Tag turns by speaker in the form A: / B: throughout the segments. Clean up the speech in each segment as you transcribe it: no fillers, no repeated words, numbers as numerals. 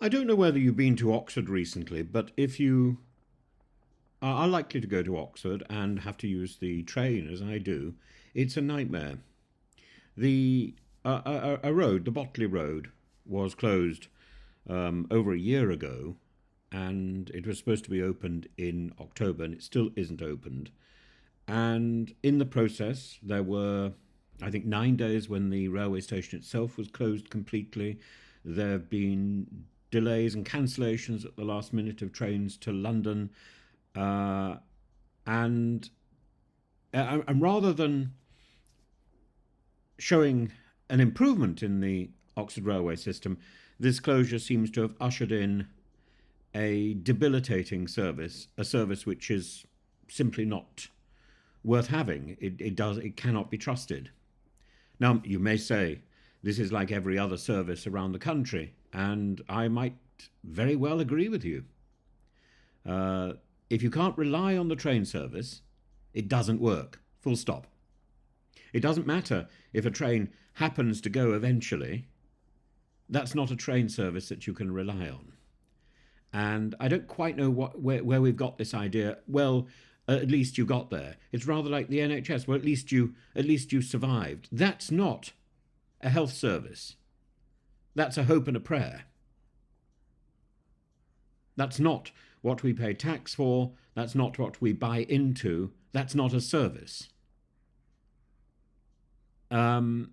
A: I don't know whether you've been to Oxford recently, but if you are likely to go to Oxford and have to use the train, as I do, it's a nightmare. The a road, the Botley Road, was closed over a year ago, and it was supposed to be opened in October, and it still isn't opened. And in the process, there were, I think, 9 days when the railway station itself was closed completely. There have been delays and cancellations at the last minute of trains to London. Uh, and, and rather than showing an improvement in the Oxford railway system, this closure seems to have ushered in a debilitating service, a service which is simply not worth having. It cannot be trusted. Now, you may say this is like every other service around the country, and I might very well agree with you. If you can't rely on the train service, it doesn't work. Full stop. It doesn't matter if a train happens to go eventually. That's not a train service that you can rely on. And I don't quite know where we've got this idea. Well, at least you got there. It's rather like the NHS. Well, at least you survived. That's not a health service. That's a hope and a prayer. That's not what we pay tax for. That's not what we buy into. That's not a service. The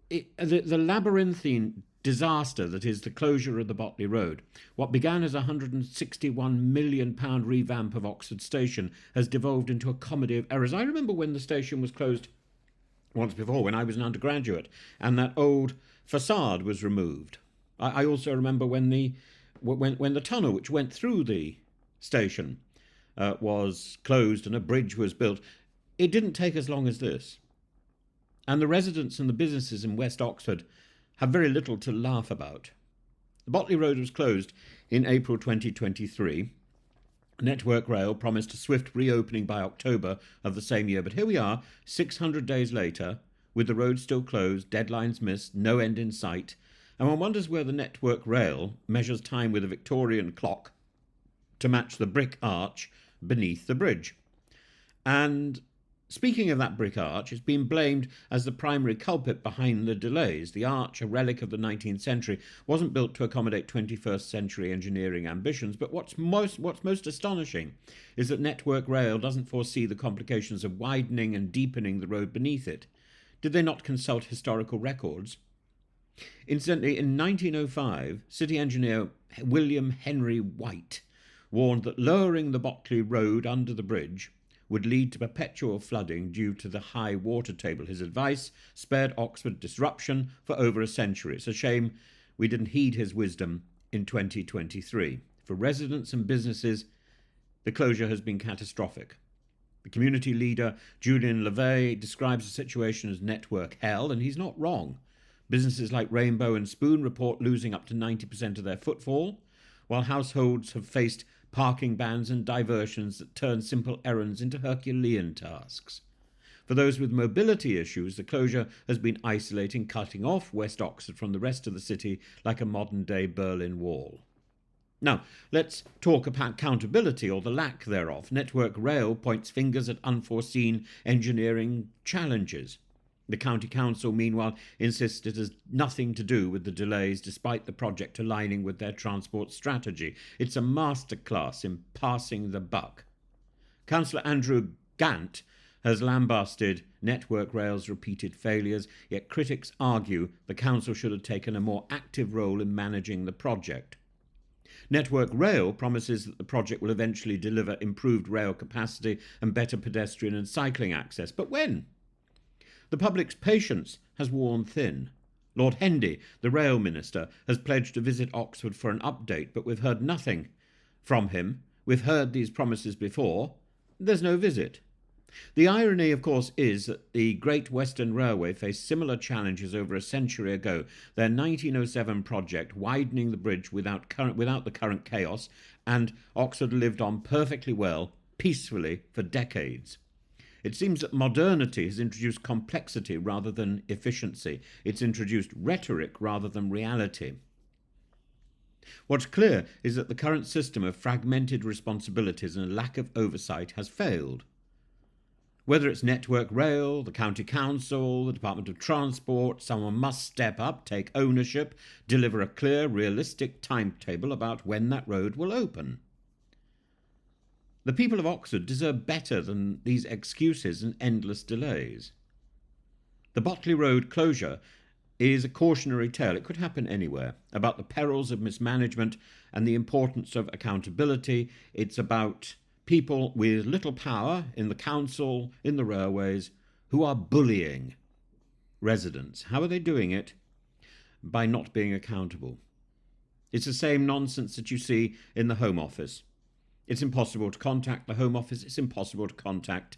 A: labyrinthine disaster that is the closure of the Botley Road, what began as a £161 million revamp of Oxford Station, has devolved into a comedy of errors. I remember when the station was closed once before, when I was an undergraduate, and that old facade was removed. I also remember when the tunnel which went through the station was closed and a bridge was built. It didn't take as long as this. And the residents and the businesses in West Oxford have very little to laugh about. The Botley Road was closed in April 2023. Network Rail promised a swift reopening by October of the same year, but here we are, 600 days later, with the road still closed, deadlines missed, no end in sight, and one wonders where the Network Rail measures time with a Victorian clock to match the brick arch beneath the bridge. And speaking of that brick arch, it's been blamed as the primary culprit behind the delays. The arch, a relic of the 19th century, wasn't built to accommodate 21st century engineering ambitions, but what's most astonishing is that Network Rail doesn't foresee the complications of widening and deepening the road beneath it. Did they not consult historical records? Incidentally, in 1905, city engineer William Henry White warned that lowering the Botley Road under the bridge would lead to perpetual flooding due to the high water table. His advice spared Oxford disruption for over a century. It's a shame we didn't heed his wisdom in 2023. For residents and businesses, the closure has been catastrophic. The community leader, Julian LeVay, describes the situation as network hell, and he's not wrong. Businesses like Rainbow and Spoon report losing up to 90% of their footfall, while households have faced parking bans and diversions that turn simple errands into Herculean tasks. For those with mobility issues, the closure has been isolating, cutting off West Oxford from the rest of the city like a modern-day Berlin Wall. Now, let's talk about accountability, or the lack thereof. Network Rail points fingers at unforeseen engineering challenges. The County Council, meanwhile, insists it has nothing to do with the delays, despite the project aligning with their transport strategy. It's a masterclass in passing the buck. Councillor Andrew Gant has lambasted Network Rail's repeated failures, yet critics argue the council should have taken a more active role in managing the project. Network Rail promises that the project will eventually deliver improved rail capacity and better pedestrian and cycling access. But when? The public's patience has worn thin. Lord Hendy, the rail minister, has pledged to visit Oxford for an update, but we've heard nothing from him. We've heard these promises before. There's no visit. The irony, of course, is that the Great Western Railway faced similar challenges over a century ago. Their 1907 project, widening the bridge without the current chaos, and Oxford lived on perfectly well, peacefully, for decades. It seems that modernity has introduced complexity rather than efficiency. It's introduced rhetoric rather than reality. What's clear is that the current system of fragmented responsibilities and a lack of oversight has failed. Whether it's Network Rail, the County Council, the Department of Transport, someone must step up, take ownership, deliver a clear, realistic timetable about when that road will open. The people of Oxford deserve better than these excuses and endless delays. The Botley Road closure is a cautionary tale, it could happen anywhere, about the perils of mismanagement and the importance of accountability. It's about people with little power in the council, in the railways, who are bullying residents. How are they doing it? By not being accountable. It's the same nonsense that you see in the Home Office. It's impossible to contact the Home Office. It's impossible to contact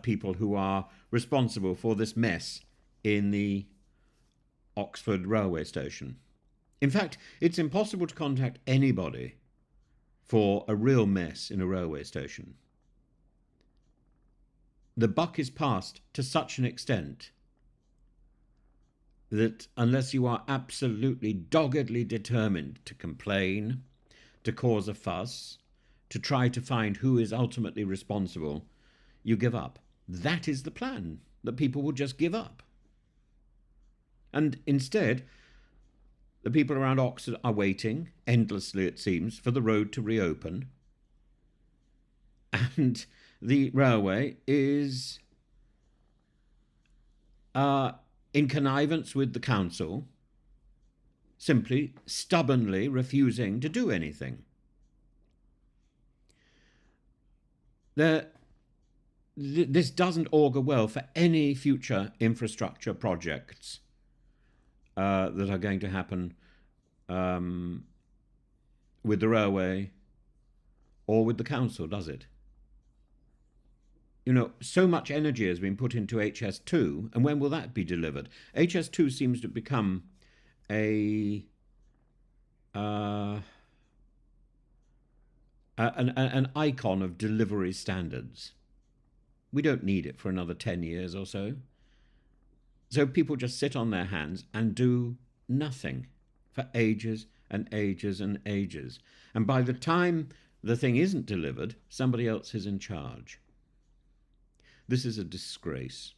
A: people who are responsible for this mess in the Oxford railway station. In fact, it's impossible to contact anybody for a real mess in a railway station. The buck is passed to such an extent that unless you are absolutely doggedly determined to complain, to cause a fuss, to try to find who is ultimately responsible, you give up. That is the plan, that people will just give up. And instead, the people around Oxford are waiting, endlessly it seems, for the road to reopen. And the railway is in connivance with the council, simply stubbornly refusing to do anything. This doesn't augur well for any future infrastructure projects that are going to happen with the railway or with the council, does it? You know, so much energy has been put into HS2, and when will that be delivered? HS2 seems to become an icon of delivery standards. We don't need it for another 10 years or so. So people just sit on their hands and do nothing for ages and ages and ages. And by the time the thing isn't delivered, somebody else is in charge. This is a disgrace.